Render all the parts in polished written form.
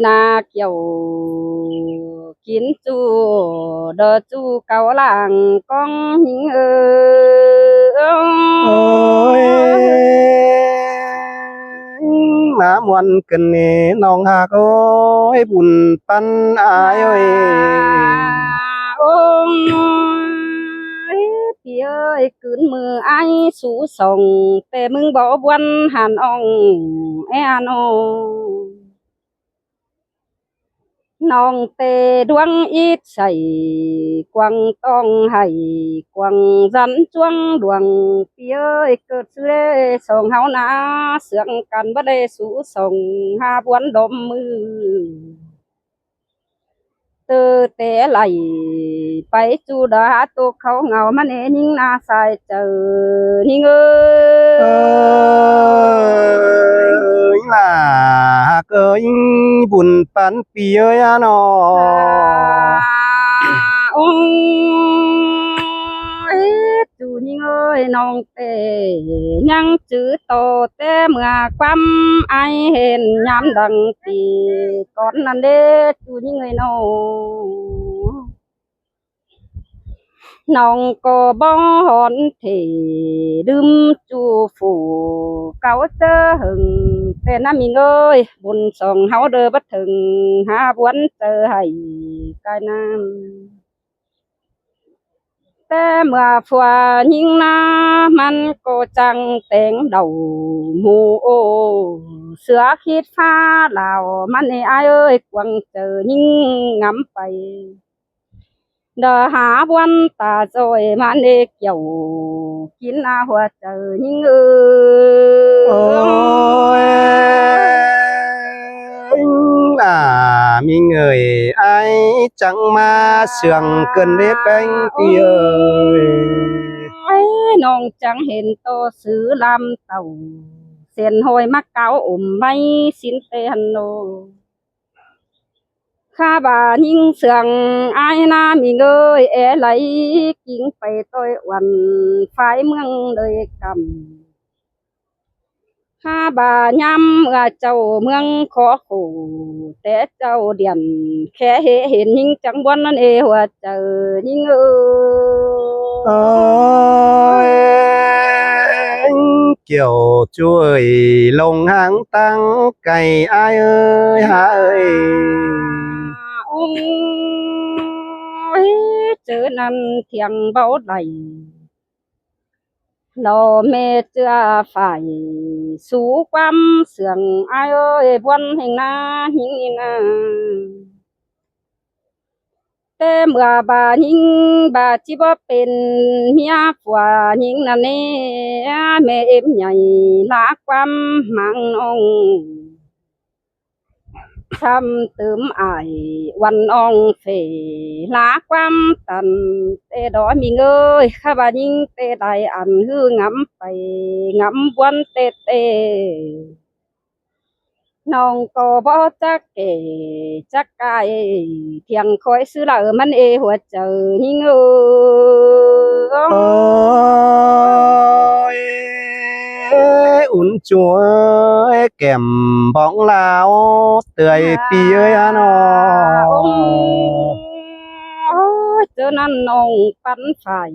na kiểu kiến chu đờ chu cao làng con hình ơi má muôn cần nè nong hà ơi buồn pan ai ơi ôm thì ơi cứ mưa ai sú sòng tè mưng bỏ buôn hàn ong e an ong nong tê đuông ít sảy quăng tong hay quăng rắn chuông đuông phía cơn sưa sông háo ná sương cằn bất đê sú sông ha buôn đom mưa từ té lại phải chu đã tô khâu ngào mà nè nhưng na sai chờ nhưng ơi là ơi buồn pan pi ơi à nó chú nhưng ơi nong tê nhang chữ to tê mưa quăm ai hèn nhám đằng thì con năn đê chú nhưng người nong nong có bó hòn thì đâm chu phủ cao chớ hừng tê nam mình ơi buồn sòng háo đơ bất thường ha buồn tơ hay cái nam tê mưa phùa nhưng na man cô chẳng tên đầu mù ô sữa khít pha lào man ai ơi quăng chờ nhưng ngắm bay đờ há buôn ta rồi mà nê kiểu kín na hoa chờ nhưng ôi là mình người ai chẳng mà sườn cần đế bánh pi ơi nong chẳng hiện to sứ làm tàu sen hồi mắc cáo ổm bay xin tê hân nô kha bà nhưng sườn ai na mình ơi e lấy kính phải tôi oằn phái mương đời cầm ha bà nhắm châu mương khó khổ té châu điền khẽ hệ hiện nhưng chẳng buồn nên e hoa chờ nhưng ơi kiểu chú ơi lồng háng tăng cày ai ơi hả ơi ôi chớ năn thiêng bảo đầy lò mẹ chưa phải sú quăm sườn ai ơi buôn hình na hình na tê mưa bà nhưng bà chỉ có bên mía của nhưng là nè mẹ em nhảy lá quăm mang ông tham tướm ải quan ong phê lá quăm tần tê đó mình ơi khá bà nhưng tê đại ăn hư ngắm phải ngắm buôn tê tê nong có bó chắc kể chắc cái thiêng khói xứ lợ mắn ê hoạt chờ nhưng ơi un chúa kèm bóng lao tươi pi ơi à nó cho nên nong bắn phải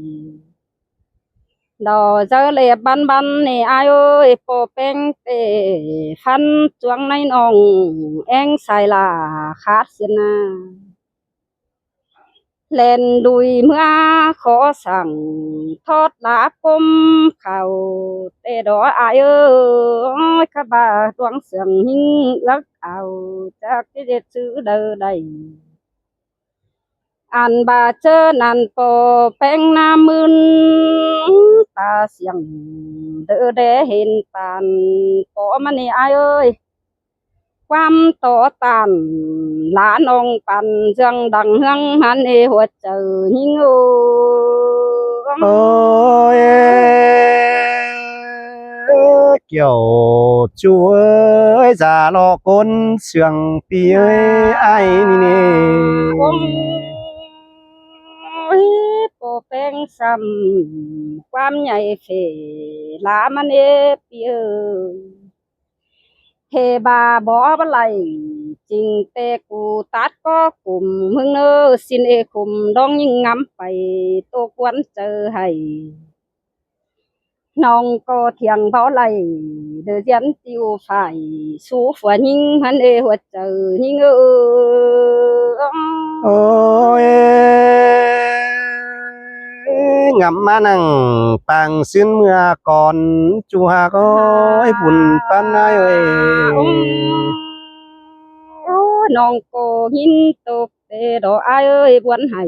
đó giờ lệ ban ban này ai ơi po peng tê phan chuang này nong em xài là khát xin à lên đùi mưa khó sẵn thoát lá côm khảo tê đó ai ơi các bà toán sườn hình lắc ảo chắc cái đẹp chữ đờ đầy an bà chơ nan po peng nam mưn ta xiang đỡ để hình tàn có mà nè ai ơi quam to tàn lá nong pan dương đằng hương hắn ê hoạt chờ nhưng ôi kiểu chú ơi già lo con sườn pi ơi ai nè ôi po peng sam quam nhảy phê lá mà nè pi ơi thề bà bỏ bả lại จริงแต่กูตัดก็กลุ่มมึงเนอสินเอคุมดองยิ่งงำไปตกวันเจอให้น้องก็เถียงเบาไหลเดือดยันติวฝ่ายสู้ฝัวยิ่งหันเอหัวเจอยิ่งโอ้ยงำมานั่งปังซึ้นเมื่อก่อนจูหาก็ให้บุญปันนายเอ้ย น้องก็ยินตกแต่ดอกอายเอ้ยบวนให้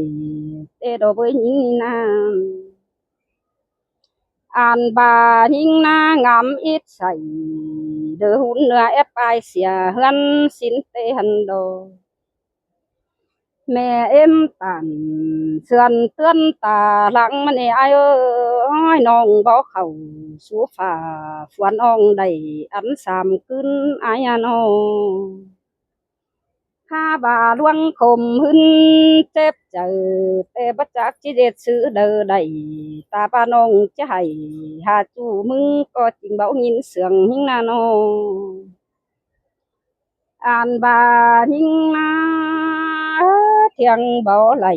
แต่ดอกเบยยิ่งนานอ่านบายิ่งนางามอิดใส่เดือหุ่นเนื้อแอปไปเสียเฮือนสินเตหันโดแม่เอ็มตันเสื่อนเตือนตาหลังมันเอ้ยน้องบ่เข้าสู่ฝ่าฝวนอ่องได้อันสามขึ้นอายน้องข้าบ่าลวงคมหึนเจ็บเจอแต่บ่จักจิเด็ดซื้อเด้อได้ตาป้าน้องจะให้หาจูมึงก็จริงเบายินเสียงหิงนาน้องอ่านบาหิงนาเที่ยงเบาไหล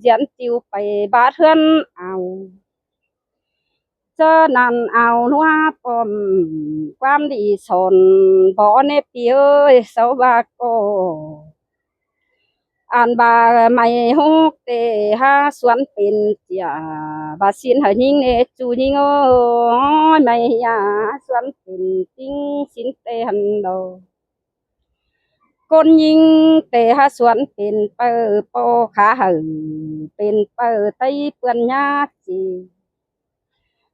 ยันติวไปบาเทือนเอาเจอนั่นเอานัวปอมความดีสนบ่ในปีเอ้ยเสาบาโกอ่านบาไม่ฮกเตหาสวนเป็นเจียบาสินหายิงเอจูยิงโอ้ยไม่ยาสวนเป็นติงสินเตหันโดคนยิงเตหาสวนเป็นเปอโปขาหือเป็นเปอไตเปื้อนยาจี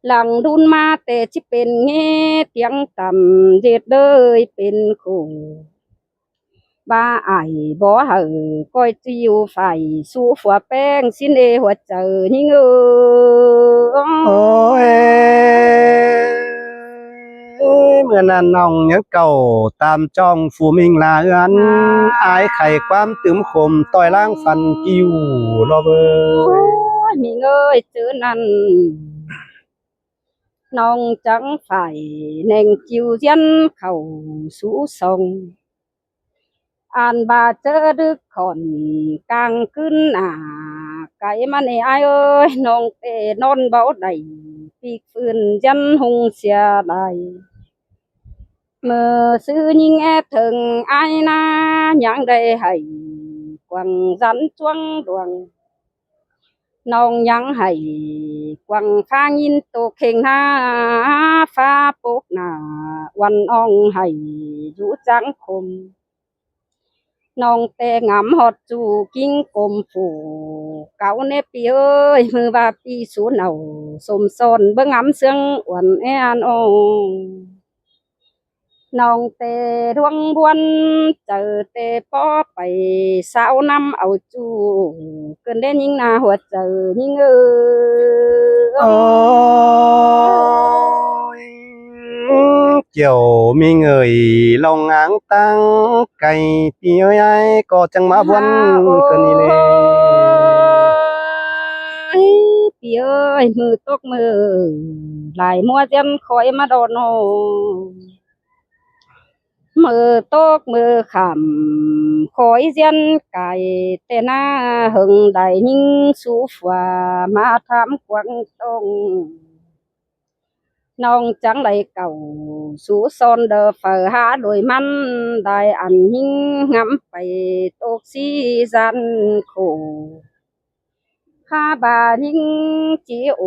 หลังดุนมาแต่ที่เป็นเงี้เตียงต่ำเจ็ดเลยเป็นคู่บ้าไอบ่เหอก้อยจิวไฟสู้ฝัวแป้งสิ้นเอหัวเจอยิ่งโอ้ยเมื่อนั้นน้องยังเก่าตามจ้องฟูมิงลาเอือนอายไข่ความตึมคมต่อยล่างฟันกิ้วรอเบยมีเงยเจอนั่นน้องจังไฟแน่งจิวยันเข้าสู่ทรงอ่านบาเจอดึกขอนกลางคืนไก่มันไอ้เอ้ยน้องเตนอนเบาใดปีกฟืนยันหงเสียใดเมื่อซื้อยิงแอถึงไอ้นายังได้ให้กวางจันจวงดวงน้องยังให้กวางข้างยินตกเข่งหน้าฟ้าปกหน้าวันอ่องให้อยู่จังคมน้องแต่งำฮอดจูกิ้งกลมฝูเก่าเนปีเอ้ยมือบาปีสูนเอาสมซอนเบิ่งงำเสียงอ่อนแอนองน้องแต่ดวงบวนเจอแต่ป้อไปสาวน้ำเอาจูเกินได้ยิงนาหัวเจอยิงโอ้ยเกี่ยวมีเงยลองอ้างตั้งไก่ปีเอ้ยก็จังมาวันเกินนี่เลยปีเอ้ยมือตกมือหลายมัวเจนคอยมาโดนโนมือตกมือขำคอยเจียนไก่แต่หน้าหึงได้ยิ่งสู้ฝ่ามาทำกวางตรงน้องจังไรเก่าสู้ซอนเดอเฝอหาโดยมันได้อันยิ่งงำไปตกซีซันโคข้าบายิ่งจีโอ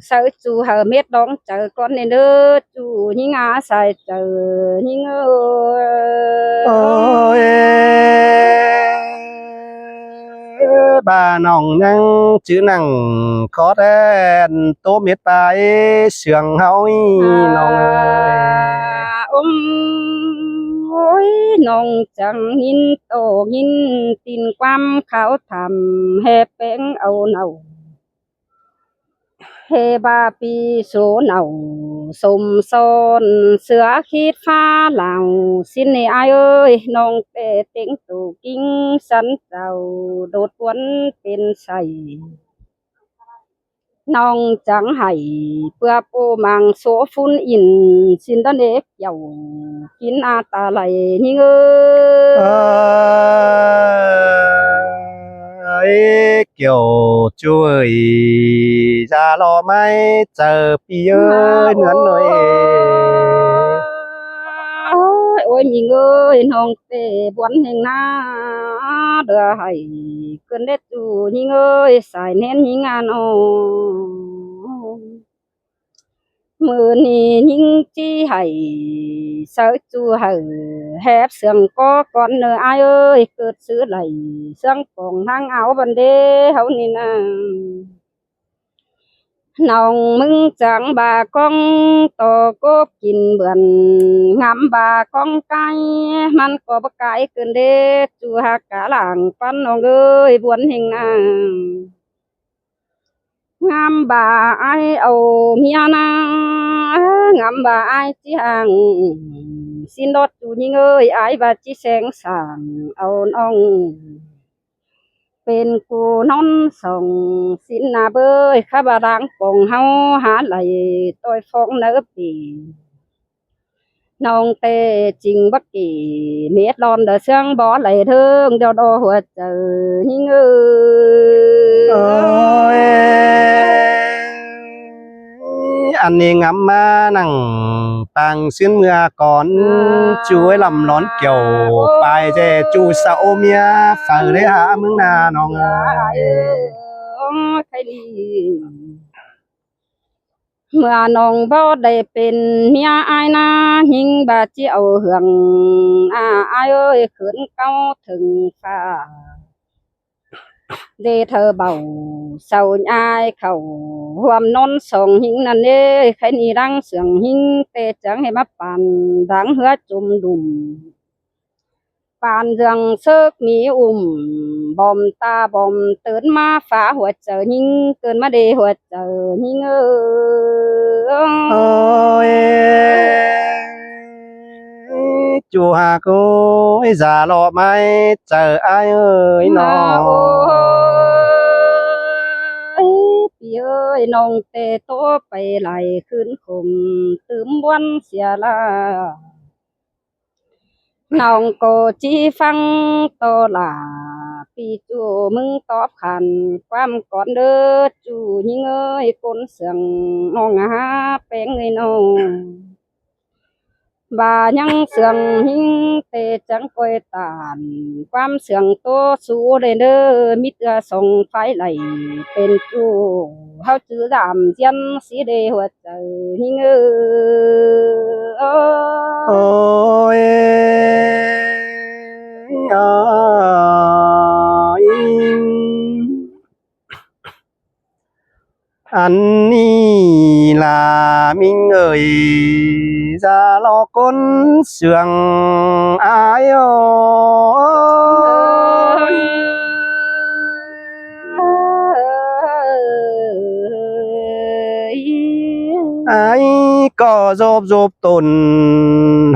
เสือจูเฮเม็ดดองเจอก้อนในเนื้อจูยิ่งอาใส่เจอยิ่งโอ้ยบ้าน้องยังชื่อนังขอแทนโตเม็ดไปเสียงเฮาอีน้องเอ้ยโอ้ยน้องจังยินโตยินตินความเขาทำให้เป็นเอาเนาเฮบาปีโซเนาสมซอนเสือคิดฟ้าเหล่าสินในอายเอ้ยน้องเตเต็งตูกิ้งสันเจ้าโดดวนเป็นใสน้องจังไห้เพื่อปูมังโซฟุนอินสินตะเนกเกี่ยวกินอาตาไหลนี่เอ้เอ้ kiểu chú ơi ra lo mai chờ pi ơi nướng rồi ôi mình ơi nong tê buồn hình na đưa hay cơn đét chú mình ơi xài nén mình ăn mưa ni những chi hay sợ chú hay hẹp xương có con nữa ai ơi cất xứ lầy xương còn thang áo vấn đề hậu ni na nòng mưng chẳng bà con tổ cố kín bườn ngắm bà con cái man có bác cái cơn đê chú hạ cả làng pan nòng ơi buồn hình na ngắm bà ai âu mía na ngắm bà ai chỉ hàng xin đốt chú nhinh ơi ai bà chỉ sáng sảng âu nongเป็นกูนอนส่งสินนาเบยข้าบาดังปงเฮาหาไหลต้อยฟองเนื้อปีน้องเตจริงบักกี่เม็ดร้อนเดือเสื่องบ่ไหลเทิงเดียวดอหัวเจอยิ่งơi anh đi ngắm mà nằng tàng xuyên mưa còn chú ấy làm nón kiểu bài về chú sao mía phải đấy hả mưng nà nongใครดีเมื่อน้องบ่ได้เป็นเมียอายนาหิงบาเจียวเหืองอายเอ้ยขืนเก้าถึงฟ้าเดเธอเบาเศร้าอายเขาหวมนนส่งหิงนั่นเด้ใครนี่รังเสียงหิงเตจังให้มาปั่นดังเหือจุ่มดุมปานเรื่องเซิกมีบอมตาบอมตื่นมาฟ้าหัวเจอหิงเกินมาเดหัวเจอหิงơi chú hà cô già lọ mai chờ ai ơi nóพี่เอ้ยน้องเตโตไปไหลขึ้นคมตืมวันเสียละน้องโกจีฟังโตลาพี่จูมึงตอบขันความก่อนเด้อจูยิงเอ้ยคนเสียงน้องหาแป้งเอ้ยน้องบายังเสียงหิงเตจังก้อยตานความเสียงโตสู้เลยเด้อมิตรส่งไฟไหลเป็นจูเฮาจื้อดำเจียนสีเดหัวใจหิงôi ơi anh ni là mình ơi ra lo con sương ai ơi ai có dộp dộp tồn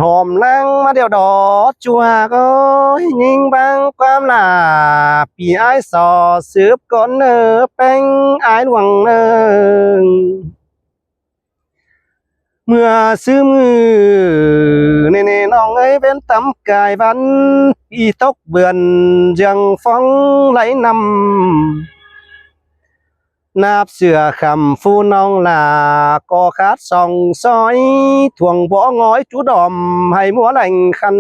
hòm lang mà điều đó chùa ơi nhưng bang quan là vì ai sò xướp con nơ bánh ai luồng nơ mưa sứ mưa nè nèน้องเอ้ยเป็นตำกายบันอีตกเบือนยังฟ้องไหลนำnạp sửa khẩm phu nong là có khát sòng soi thuồng võ ngói chú đòm hay múa lành khăn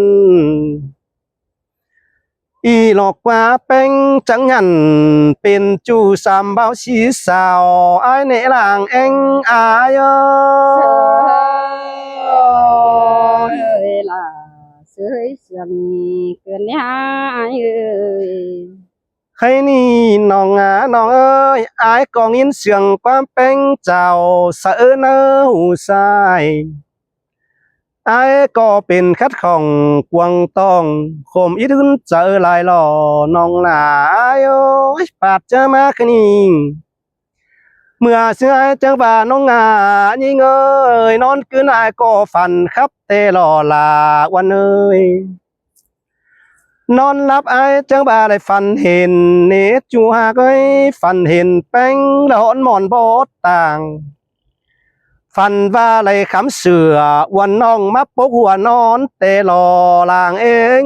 y lọt qua bánh trắng nhằn bên chu sam bao xí xào ai nể làng anh ai ơi là sưởi sườn cơn ai ơi hay ni nong à nong ơi ai còn yên sườn qua bánh chào sợ nơ hù sai ai cóเป็นคัดของกวางตองคมอีดึนเจอลายหล่อน้องหลายโอ้ยปาดเจอมาคนิ่งเมื่อเสื้อจังบ่าน้องงายิ่งเอ้ยนอนคืนอายก็ฝันครับเตหล่อลาวันเอ้ยนอนหลับไอ้จังบ่าได้ฝันเห็นเนตจูหากเอ้ยฝันเห็นแป้งละหอนหมอนโบดต่างฝันว่าอะไรคำเสือวันน้องมาปกหัวนอนเตหล่อลางเอง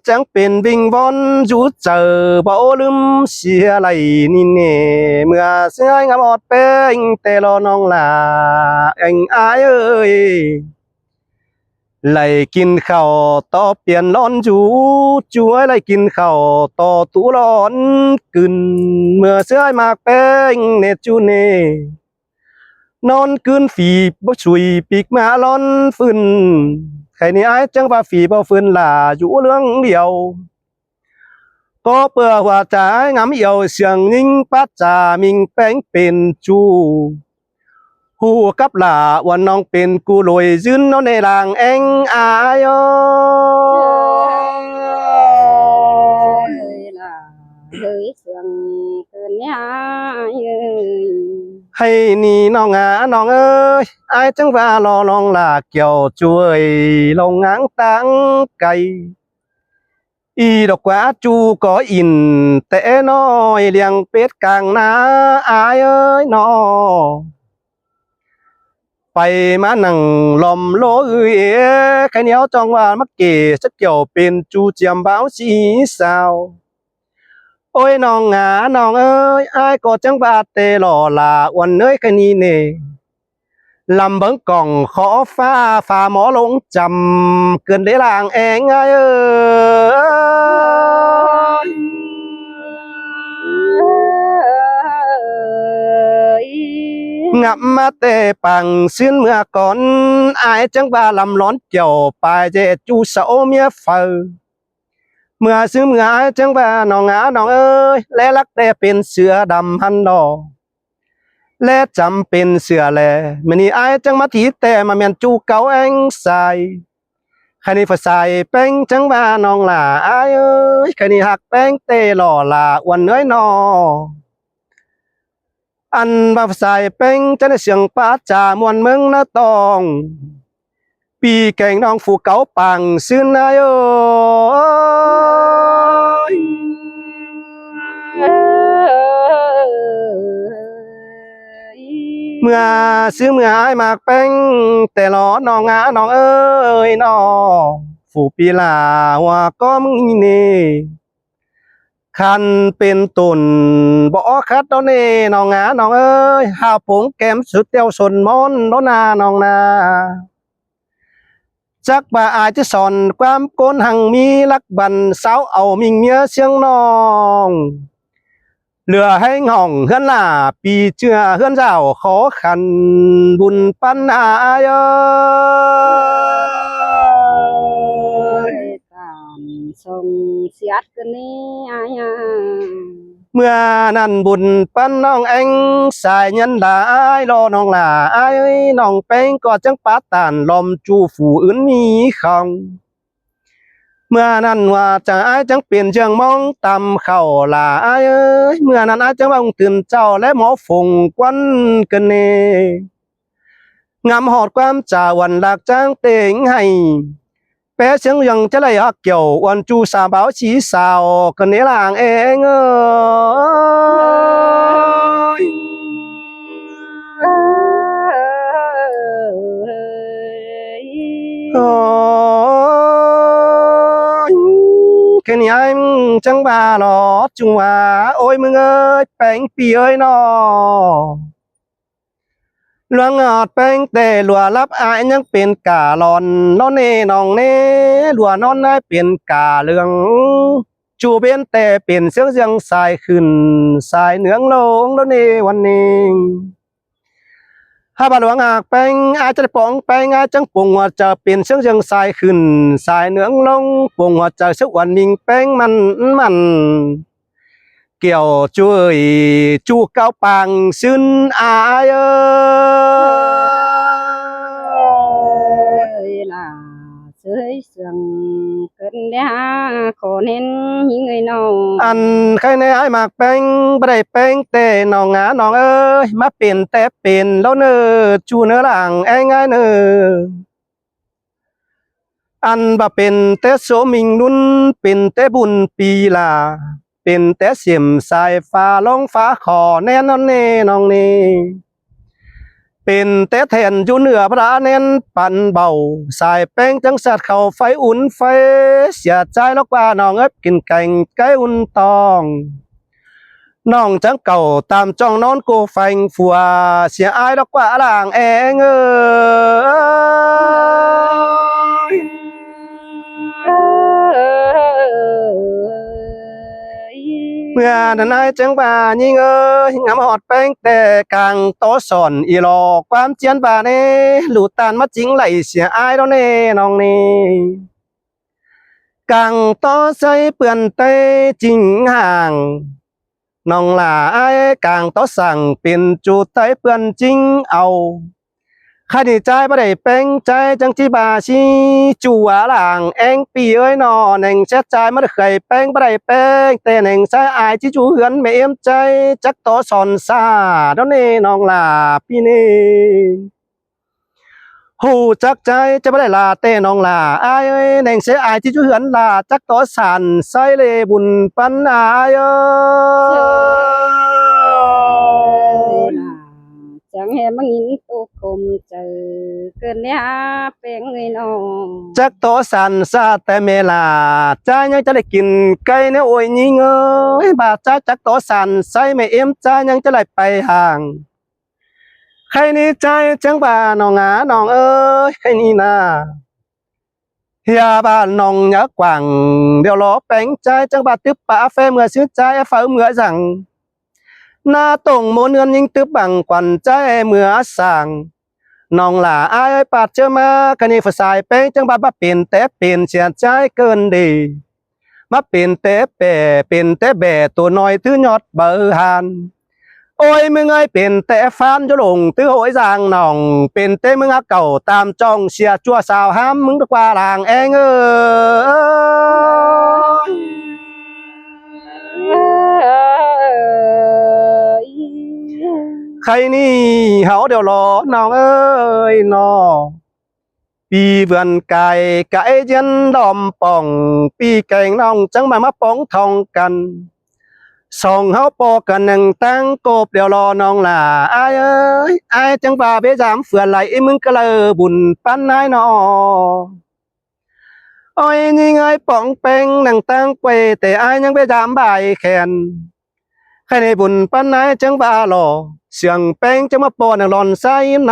จังเป็นวิงวอนอยู่เจอบ่ลืมเสียไหลนี่เน่เมื่อเสียงามอดเป็นแต่รอน้องลาเอ็งอายเอ้ยไหลกินข้าวต่อเปลี่ยนร้อนจูช่วยไหลกินข้าวต่อตู้ร้อนกึนเมื่อเสียมากเป็นเนจูเน่นอนกึนฝีบ่ชุยปีกมาร้อนฟื้นใครนี่อายจังว่าฝีบ่ฟื้นล่ะอยู่เรื่องเดียวก็เปื่อว่าจะงามเหี่ยวเสียงนิ่งปัดจามิงแป้งเป็นจูหูกับหล่าว่าน้องเป็นกูรวยยืนนอนในร่างเองอายอ là hơi sương cơn nhá ơi ให้นี่น้องน้องเอ้ยอายจังว่ารอน้องล่ะเกี่ยวช่วยลงงางตังไก่อีดอกกว่าจูก็อินแต่น้อยเลี้ยงเป็ดกลางนาอายเอ้ยน้อไปมานั่งลอมโลเอ้ยใครเหนียวจองว่ามักเกจะเกี่ยวเป็นจูเจียมบ้าวสีสาวโอ้ยน้องน้องเอ้ยอายก็จังว่าเตหล่อลาวันเอ้ยแค่นี้เน่ลำเบิงกล่องขอฟ้าหมอลงจำเกินได้ลางเองไงเอ้ย งับมาแต่ปังซื้นเมื่อก่อนอายจังว่าลำร้อนเกี่ยวปลายเจจูเสาเมียเฟอเมื่อซื้อเมื่ออายจังว่าน้องน้องเอ้ยและรักแต่เป็นเสือดำหันดอและจำเป็นเสือแลมื้อนี้อายจังมาถีแต่มาแม่นจูเก่าเองใส่คันนี้ฝาใส่แป้งจังว่าน้องหล่าอายเอ้ยคันนี้หักแป้งเตหล่อหล่าอ้วนเอ้ยน้อ อันบ่ใส่เป้งจะได้เสียงป้าจ่ามวนเมืองนาตองปีแก่งน้องฝูเก๋าปังซื้อนายโอยเมื่อซื้อเมื่อหายมากเป้งแต่หลอน้องน้องเอ้ยน้อฝูปีลาว่าก็มึงนี่คันเป็นตุนบ่คัดดอกเน่น้องน้องเอ้ยหาผงแก้มสุดเตียวสนมอนโนนาน้องนาจักบ่าอาจจะสอนความโกนหังมีลักบันสาวเอามิงเมียเสียงน้องเหลือให้ง่องเฮือนล่าปีเจือเฮือนเจ้าขอขันบุญปันอายเอ้ย cảm sông xiết cái ní ai à เมื่อนั้นบุญปันน้องเองสายยันหลายรอน้องหลายน้องเป้งก็จังปาตานลมจูฝูอื่นมีของเมื่อนั้นว่าจะอายจังเปลี่ยนเชิงมองตำเข้าหลายเมื่อนั้นอายจังว่าตื่นเจ้าและหมอฝงควันกันเนงามหอดความจ่าวันหลักจ้างเต็งให้แปะเสียงยังจะเลยฮักเกี่ยววันจูสาบ่าวสีสาวกันนี้ลางเองเอ้ย โอ้ยแค่นี้anh chẳng bà lọt chung à ôi mừng ơi bánh pì ơi nó lúa ngọt bánh tê lúa lắp ai nhắcเป็นกาลอนน้องเน่น้องเน่ลúaน้องได้เป็นกาเหลืองจูเป็นแต่เป็นเสียงเสียงสายขึ้นสายเหนืองลงน้องเน่วันนี้ ถ้าบาหลวงหากแปงอาจจะปองแปงอาจังปงว่าจะเป็นเสียงเสียงสายขึ้นสายเหนืองลงปงว่าจะสักวันมิงแปงมันเกี่ยวช่วยจูเก้าปังซึนอายlà dưới sương cơn đá khổ nên những người nào อันใครในไอ้หมากแป้งบ่ได้แป้งแต่น้องน้องเอ้ยมาเป็นแต่เป็นแล้วเนอจูเนื้อหลังไอ้ง่ายเนออันบ่เป็นแต่โสมิงนุ่นเป็นแต่บุญปีลาเป็นแต่เสียมสายฟ้าลงฟ้าขอแน่นอนเน่น้องเน่ เป็นแต่แทนอยู่เหนือพระเน้นปั่นเบาสายแป้งจังสัดเข้าไฟอุ่นไฟเสียใจลกว่าน้องเอ้ยกินแกงไก่อุ่นตองน้องจังเก่าตามจ้องนอนกูแฟงฟัวเสียอายลกว่าล่างแองเอ้ย เมื่อนั้นนายจังบ่ายิงเอ้ยงามหอดแป้งแต่กลางโตะสอนอีหลอกความเจียนบ่าเน่หลุดตานมาจริงไหลเสียอายแล้วเน่น้องนี่กลางโตะใส่เปื่อนเต้จริงห่างน้องหลาอายกลางโตะสั่งเป็นจูไต้เปื่อนจริงเอาข้าดีใจบ่ได้แป้งใจจังที่บาชีจัวหลังแองปีเอ้ยนอแหน่งแชทใจไม่ได้เคยแป้งบ่ได้แป้งแต่แหน่งใจอายที่จูเหือนไม่เอ็มใจจักโตสอนซาดอนนี่น้องลาพี่นี่หูจักใจจะไม่ได้ลาเต้น้องลาอายเอ้ยแหน่งเสียอายที่จูเหือนลาจักโตสันใส่เลบุญปันอายเอ้ย chẳng hề mang nhìn tô cùng chờ cơn nha bên người nó จักโตสันซาแต่เมลาใจยังจะได้กินไก่เนี่ยโอ้ยยิงเอ้ยบาดใจจักโตสันใส่ไม่เอ็มใจยังจะได้ไปห่างใครนี่ใจจังบ่าน้องหาน้องเอ้ยใครนี่นาเฮียบ้านน้องยักกว่างเดี๋ยวรอแป้งใจจังบ่าตึบป่าแฟเมื่อซื้อใจเฝ้าเมื่อสั่งหน้าตรงโมเนือนยิงตึบบังกวันใจเมื่อสั่งน้องหล่าอายปาดเจอมาคันนี้ฝ่าสายเป้งจังบาบ่เป็นแต่เป็นเสียใจเกินดีมาเป็นแต่แป่เป็นแต่แบ่ตัวน้อยถือยอดเบอร์หานโอ้ยมึงไอ้เป็นแต่ฟันจะลงตื้อโหยจางน้องเป็นแต่มึงเก่าตามจ้องเสียจั่วสาวห้ามมึงตะกว่าลางเองเอ้ยใครนี่เฮาเดี๋ยวรอน้องเอ้ยน้อปีเบือนไก่ไก่เย็นดอมป่องปีแกงน้องจังมาป้องทองกันส่องเฮาปอกันหนึ่งตั้งโกบเดี๋ยวรอน้องล่ะอายเอ้ยอายจังบ่าเบจามเฟื่อไหลมึงก็เลยบุญปั้นนายนอโอ้ยนี่ไงป่องเป่งหนังตั้งเปแต่อายยังเบจามบ่ายแขนใครในบุญปั้นนายจังบ่าหล่อเสียงเป่งจังมาปอหนังหลอนใส่น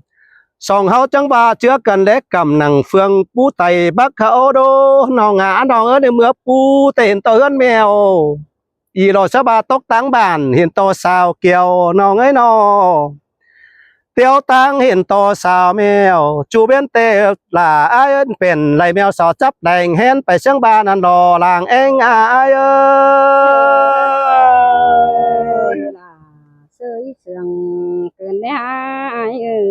ำสองเฮาจังบ่าเชื้อกันเล็กกำหนังเฟืองปูไตบักเขาโดน้องหาน้องเอ้ยในเมื่อปูเต้นเตือนแมวอีโรชบาตกตังบ้านเห็นโตสาวเกี่ยวน้องเอ้ยนอเตียวตังเห็นโตสาวแมวจูเบนเตลาอายเป็นไหลแมวสาวจับแดงแฮนไปเชียงบ้านนันรอลางเองอายเอ้ย sơi sương cơn nha ơi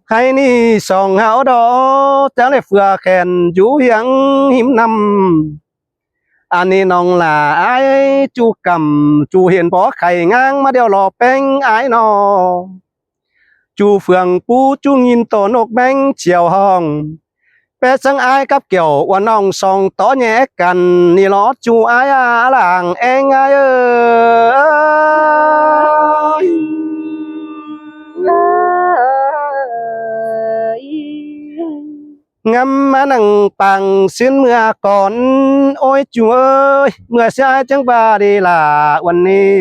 ใครนี่ส่องเฮาดอจังได้เฟือแขนอยู่เฮียงหิมนำอันนี้น้องหล่าอายจูกำจูเห็นพอไข่ง้างมาเดียวรอแป้งอายนอจูเฟืองปูจูยินโตนกแบงเฉียวห้องแปะสังอายกับเกี่ยวว่าน้องสองต่อแยกกันนี่ล้อจูอายอาหลังเองอายเอ้ย งำมานั่งปังซื้นเมื่อก่อนโอ้ยจูเอ้ยเมื่อเสียจังบาดีล่ะวันนี้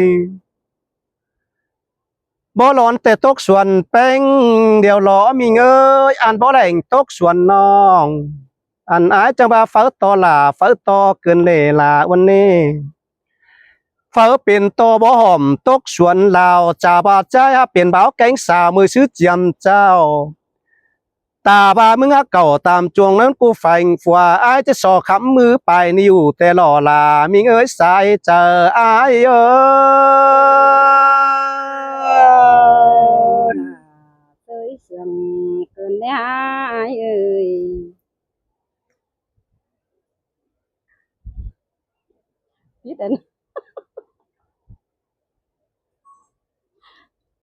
บ่ร้อนแต่ตกส่วนแป้งเดี๋ยวหลอมีเงยอ่านบ่แรงตกส่วนน้องอันอายจังบาเฝ้าต่อล่ะเฝ้าต่อเกินเลยล่ะวันนี้เฝ้าเป็นโตบ่หอมตกส่วนลาวจ่าบาดใจเป็นบ่าวแก๊งสาวมือซื้อเจียมเจ้าตาบามึงเก่าตามจวงนั้นกูแฝงฝัวอายจะสอคำมือไปนิ้วแต่หล่อลามีเอ้ยสายเจออายเอ้ย sơi sương cơn nha ơi biết đến